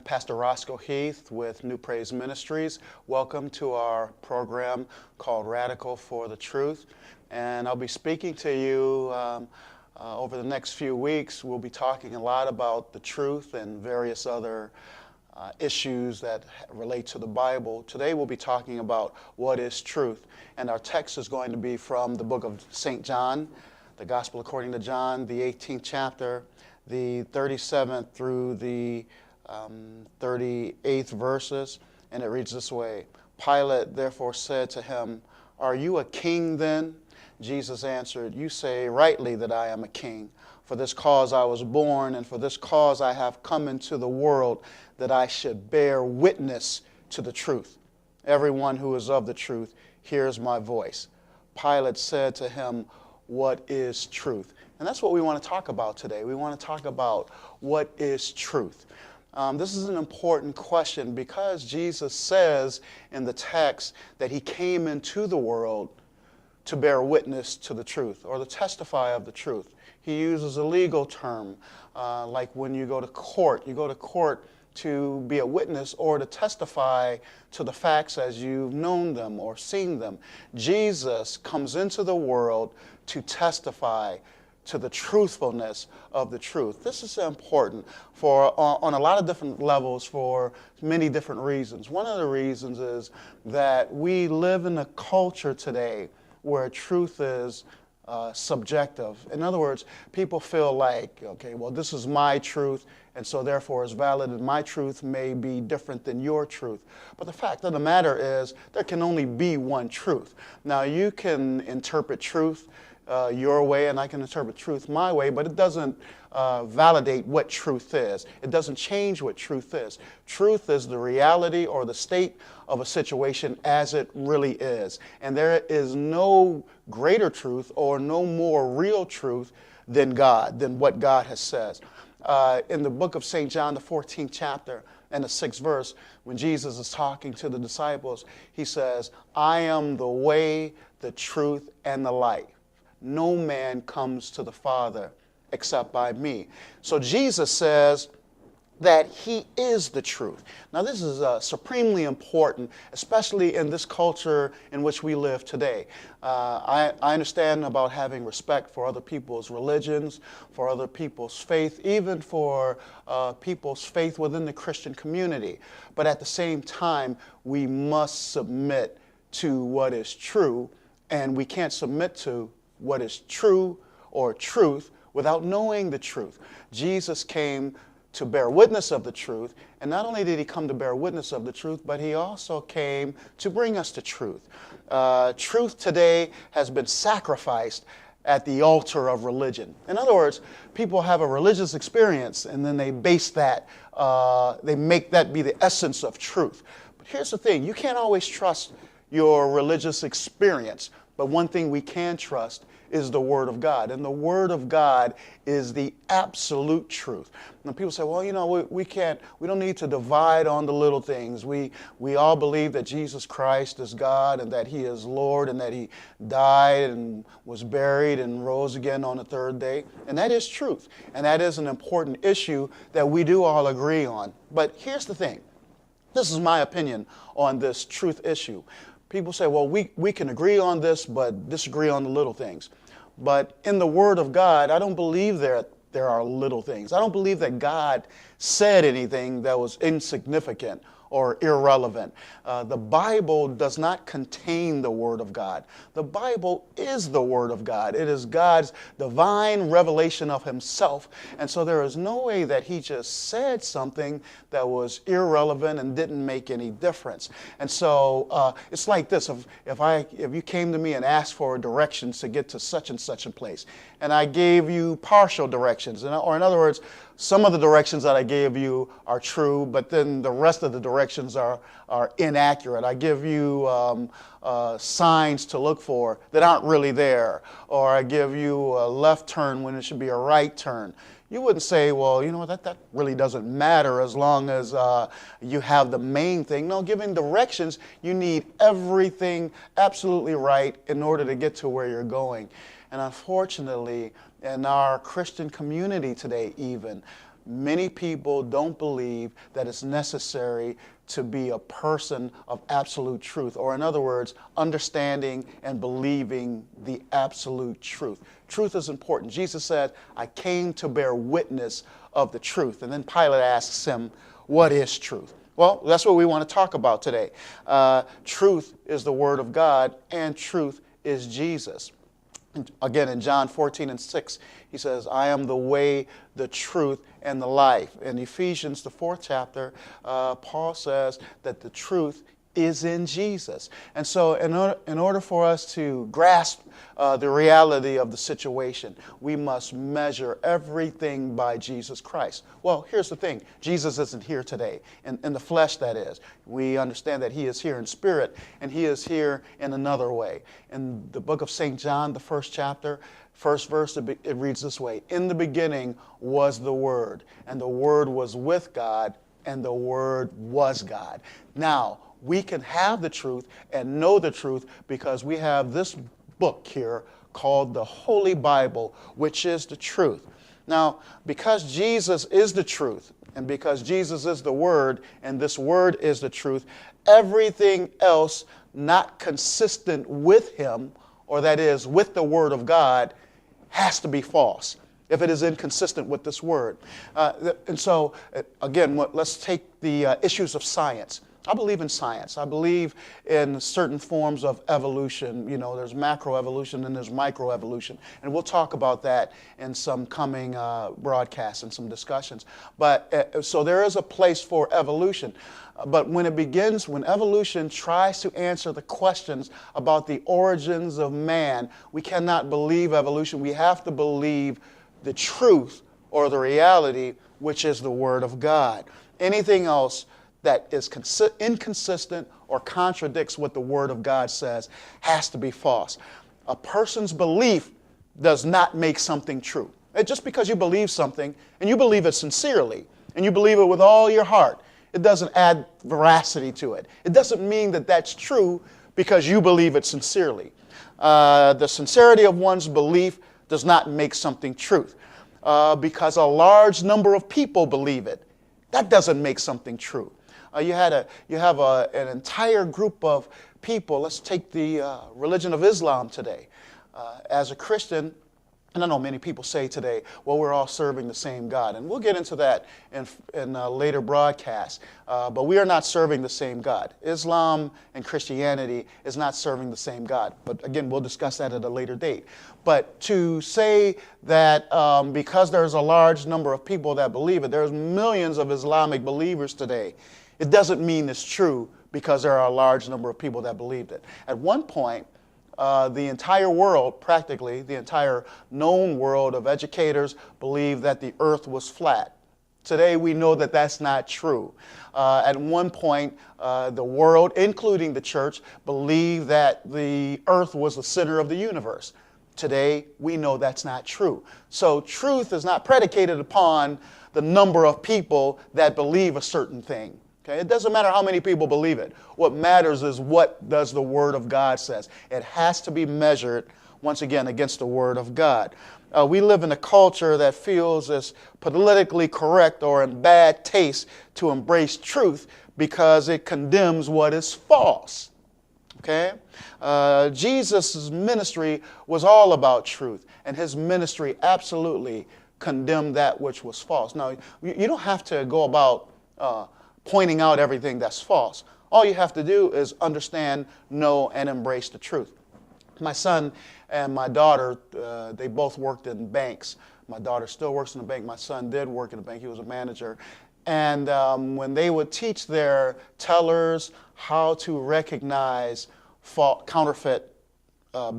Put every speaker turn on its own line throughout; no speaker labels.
Pastor Roscoe Heath with New Praise Ministries. Welcome to our program called Radical for the Truth. And I'll be speaking to you over the next few weeks. We'll be talking a lot about the truth and various other issues that relate to the Bible. Today we'll be talking about what is truth. And our text is going to be from the book of St. John, the Gospel according to John, the 18th chapter, the 37th through the 38th verses, and it reads this way. Pilate therefore said to him, "Are you a king then?" Jesus answered, "You say rightly that I am a king. For this cause I was born, and for this cause I have come into the world, that I should bear witness to the truth. Everyone who is of the truth hears my voice." Pilate said to him, "What is truth?" And that's what we want to talk about today. We want to talk about what is truth. This is an important question because Jesus says in the text that he came into the world to bear witness to the truth or to testify of the truth. He uses a legal term like when you go to court. You go to court to be a witness or to testify to the facts as you've known them or seen them. Jesus comes into the world to testify to the truthfulness of the truth. This is important on a lot of different levels for many different reasons. One of the reasons is that we live in a culture today where truth is subjective. In other words, people feel like, okay, well, this is my truth, and so therefore it's valid, and my truth may be different than your truth. But the fact of the matter is there can only be one truth. Now, you can interpret truth your way, and I can interpret truth my way, but it doesn't validate what truth is. It doesn't change what truth is. Truth is the reality or the state of a situation as it really is. And there is no greater truth or no more real truth than God, than what God has said. In the book of St. John, the 14th chapter and the 6th verse, when Jesus is talking to the disciples, he says, "I am the way, the truth, and the life. No man comes to the Father except by me." So Jesus says that he is the truth. Now this is supremely important, especially in this culture in which we live today. I understand about having respect for other people's religions, for other people's faith, even for people's faith within the Christian community. But at the same time, we must submit to what is true, and we can't submit to what is true or truth without knowing the truth. Jesus came to bear witness of the truth, and not only did he come to bear witness of the truth, but he also came to bring us to truth. Truth today has been sacrificed at the altar of religion. In other words, people have a religious experience and then they base that, they make that be the essence of truth. But here's the thing, you can't always trust your religious experience. But one thing we can trust is the Word of God. And the Word of God is the absolute truth. And people say, well, you know, we don't need to divide on the little things. We all believe that Jesus Christ is God and that he is Lord and that he died and was buried and rose again on the third day. And that is truth. And that is an important issue that we do all agree on. But here's the thing. This is my opinion on this truth issue. People say, well, we can agree on this, but disagree on the little things. But in the Word of God, I don't believe there are little things. I don't believe that God said anything that was insignificant or irrelevant. The Bible does not contain the Word of God. The Bible is the Word of God. It is God's divine revelation of himself. And so there is no way that he just said something that was irrelevant and didn't make any difference. And so it's like this. If you came to me and asked for directions to get to such and such a place, and I gave you partial directions, or in other words, some of the directions that I gave you are true, but then the rest of the directions are inaccurate. I give you signs to look for that aren't really there, or I give you a left turn when it should be a right turn. You wouldn't say, well, you know, that really doesn't matter as long as you have the main thing. No, giving directions, you need everything absolutely right in order to get to where you're going. And unfortunately, in our Christian community today even, many people don't believe that it's necessary to be a person of absolute truth, or in other words, understanding and believing the absolute truth. Truth is important. Jesus said, I came to bear witness of the truth. And then Pilate asks him, what is truth? Well, that's what we want to talk about today. Truth is the Word of God, and truth is Jesus. Again, in John 14:6, he says, I am the way, the truth, and the life. In Ephesians, the 4th chapter, Paul says that the truth is in Jesus. And so in order for us to grasp the reality of the situation, we must measure everything by Jesus Christ. Well, here's the thing. Jesus isn't here today, in the flesh, that is. We understand that he is here in spirit, and he is here in another way. In the book of St. John, the 1st chapter, first verse, it reads this way. In the beginning was the Word, and the Word was with God, and the Word was God. Now, we can have the truth and know the truth because we have this book here called the Holy Bible, which is the truth. Now, because Jesus is the truth, and because Jesus is the Word, and this Word is the truth, everything else not consistent with him, or that is, with the Word of God, has to be false if it is inconsistent with this Word. And so, again, let's take the issues of science. I believe in science. I believe in certain forms of evolution. You know, there's macroevolution and there's microevolution. And we'll talk about that in some coming broadcasts and some discussions. But so there is a place for evolution. But when evolution tries to answer the questions about the origins of man, we cannot believe evolution. We have to believe the truth or the reality, which is the Word of God. Anything else that is inconsistent or contradicts what the Word of God says has to be false. A person's belief does not make something true. Just because you believe something, and you believe it sincerely, and you believe it with all your heart, it doesn't add veracity to it. It doesn't mean that that's true because you believe it sincerely. The sincerity of one's belief does not make something truth. Because a large number of people believe it, that doesn't make something true. You have an entire group of people. Let's take the religion of Islam today. As a Christian, and I know many people say today, well, we're all serving the same God. And we'll get into that in later broadcasts. But we are not serving the same God. Islam and Christianity is not serving the same God. But again, we'll discuss that at a later date. But to say that because there's a large number of people that believe it, there's millions of Islamic believers today, it doesn't mean it's true because there are a large number of people that believed it. At one point, the entire world, practically the entire known world of educators, believed that the earth was flat. Today we know that that's not true. At one point, the world, including the church, believed that the earth was the center of the universe. Today we know that's not true. So truth is not predicated upon the number of people that believe a certain thing. Okay? It doesn't matter how many people believe it. What matters is what does the Word of God says. It has to be measured, once again, against the Word of God. We live in a culture that feels it's politically correct or in bad taste to embrace truth because it condemns what is false. Okay? Jesus' ministry was all about truth, and his ministry absolutely condemned that which was false. Now, you don't have to go about pointing out everything that's false. All you have to do is understand, know, and embrace the truth. My son and my daughter, they both worked in banks. My daughter still works in a bank. My son did work in a bank. He was a manager. And when they would teach their tellers how to recognize counterfeit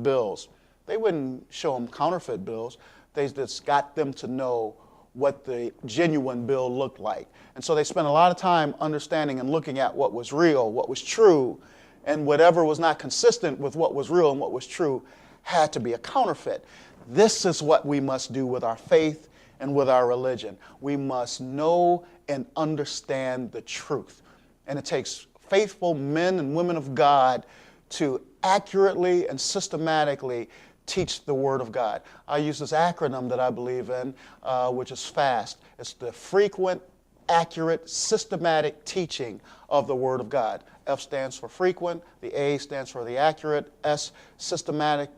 bills, they wouldn't show them counterfeit bills. They just got them to know what the genuine bill looked like. And so they spent a lot of time understanding and looking at what was real, what was true, and whatever was not consistent with what was real and what was true had to be a counterfeit. This is what we must do with our faith and with our religion. We must know and understand the truth. And it takes faithful men and women of God to accurately and systematically teach the Word of God. I use this acronym that I believe in, which is FAST. It's the frequent, accurate, systematic teaching of the Word of God. F stands for frequent, the A stands for the accurate, S, systematic,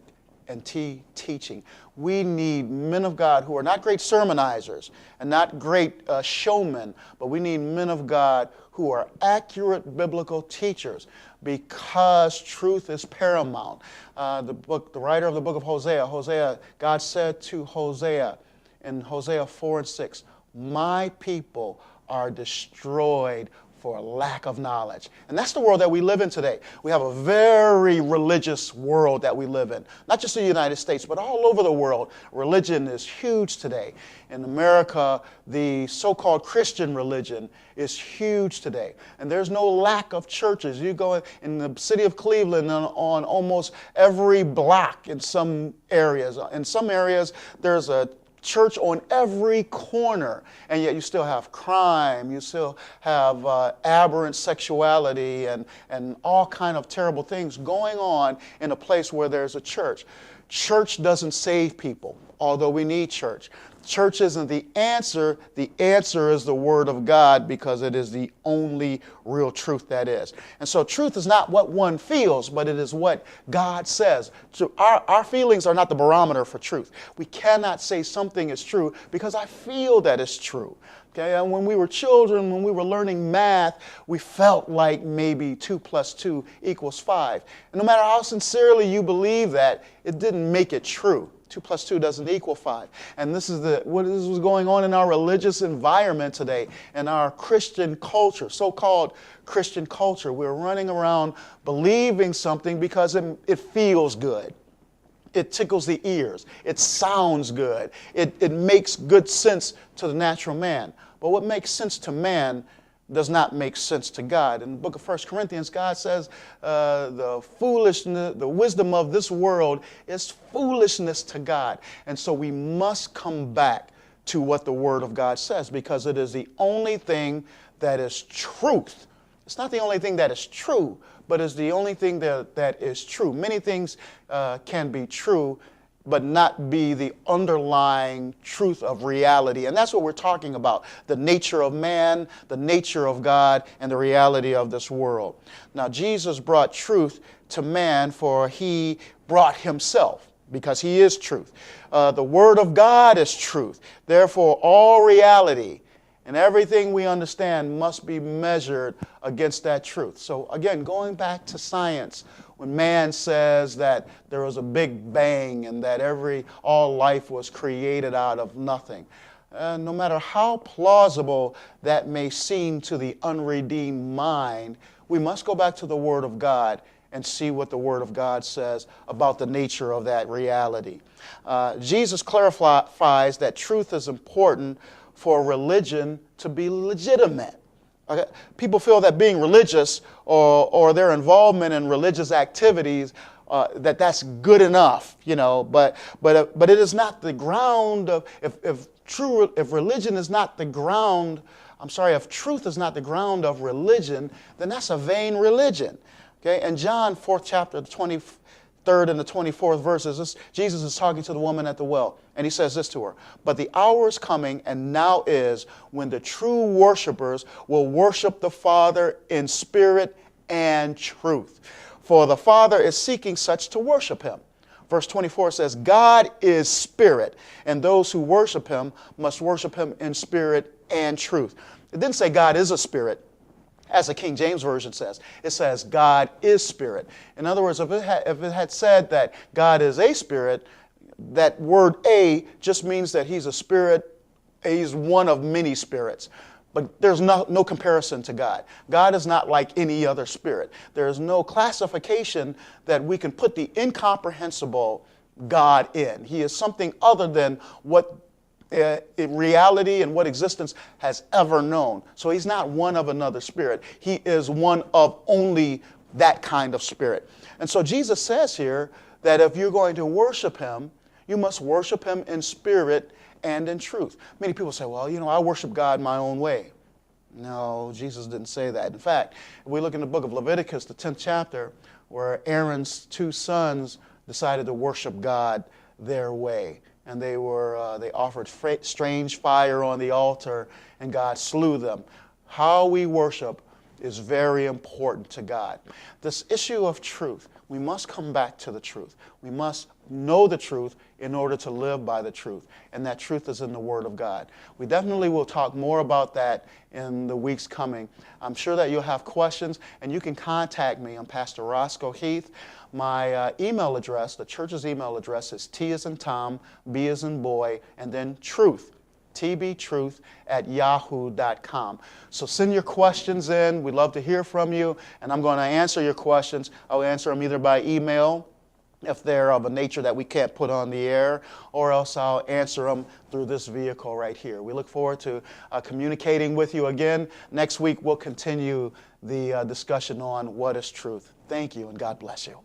and T, teaching. We need men of God who are not great sermonizers and not great showmen, but we need men of God who are accurate biblical teachers, because truth is paramount. The writer of the book of Hosea, God said to Hosea in Hosea 4 and 6, "My people are destroyed for lack of knowledge." And that's the world that we live in today. We have a very religious world that we live in. Not just in the United States, but all over the world. Religion is huge today. In America, the so-called Christian religion is huge today. And there's no lack of churches. You go in the city of Cleveland on almost every block in some areas. In some areas, there's a church on every corner, and yet you still have crime, you still have aberrant sexuality and all kind of terrible things going on in a place where there's a church. Church doesn't save people, although we need church. Church isn't the answer. The answer is the Word of God, because it is the only real truth that is. And so truth is not what one feels, but it is what God says. So our feelings are not the barometer for truth. We cannot say something is true because I feel that it's true. Okay? And when we were children, when we were learning math, we felt like maybe 2 + 2 = 5. And no matter how sincerely you believe that, it didn't make it true. 2 + 2 doesn't equal 5. And this is what is going on in our religious environment today, in our Christian culture, so-called Christian culture. We're running around believing something because it feels good. It tickles the ears. It sounds good. It makes good sense to the natural man. But what makes sense to man does not make sense to God. In the book of 1 Corinthians, God says the foolishness, the wisdom of this world is foolishness to God. And so we must come back to what the Word of God says, because it is the only thing that is truth. It's not the only thing that is true, but it's the only thing that is true. Many things can be true, but not be the underlying truth of reality. And that's what we're talking about: the nature of man, the nature of God, and the reality of this world. Now, Jesus brought truth to man, for he brought himself, because he is truth. The Word of God is truth. Therefore, all reality and everything we understand must be measured against that truth. So again, going back to science, when man says that there was a big bang and that all life was created out of nothing, no matter how plausible that may seem to the unredeemed mind, we must go back to the Word of God and see what the Word of God says about the nature of that reality. Jesus clarifies that truth is important for religion to be legitimate. Okay? People feel that being religious or their involvement in religious activities, that's good enough, but it is not the ground of, if religion is not the ground, if truth is not the ground of religion, then that's a vain religion. Okay? And John 4th chapter, the 23rd and the 24th verses, Jesus is talking to the woman at the well, and he says this to her: "But the hour is coming, and now is, when the true worshipers will worship the Father in spirit and truth. For the Father is seeking such to worship him." Verse 24 says, "God is spirit, and those who worship him must worship him in spirit and truth." It didn't say God is a spirit, as the King James Version says. It says God is spirit. In other words, if it had said that God is a spirit, that word "a" just means that he's a spirit, he's one of many spirits. But there's no comparison to God. God is not like any other spirit. There is no classification that we can put the incomprehensible God in. He is something other than what reality and what existence has ever known. So he's not one of another spirit. He is one of only that kind of spirit. And so Jesus says here that if you're going to worship him, you must worship him in spirit and in truth. Many people say, well, I worship God my own way. No, Jesus didn't say that. In fact, if we look in the book of Leviticus, the 10th chapter, where Aaron's 2 sons decided to worship God their way. And they offered strange fire on the altar, and God slew them. How we worship is very important to God. This issue of truth, we must come back to the truth. We must know the truth in order to live by the truth, and that truth is in the Word of God. We definitely will talk more about that in the weeks coming. I'm sure that you'll have questions, and you can contact me. I'm Pastor Roscoe Heath. My email address, the church's email address, is T as in Tom, B as in boy, and then truth, tbtruth@yahoo.com. So send your questions in. We'd love to hear from you, and I'm going to answer your questions. I'll answer them either by email, if they're of a nature that we can't put on the air, or else I'll answer them through this vehicle right here. We look forward to communicating with you again. Next week, we'll continue the discussion on what is truth. Thank you, and God bless you.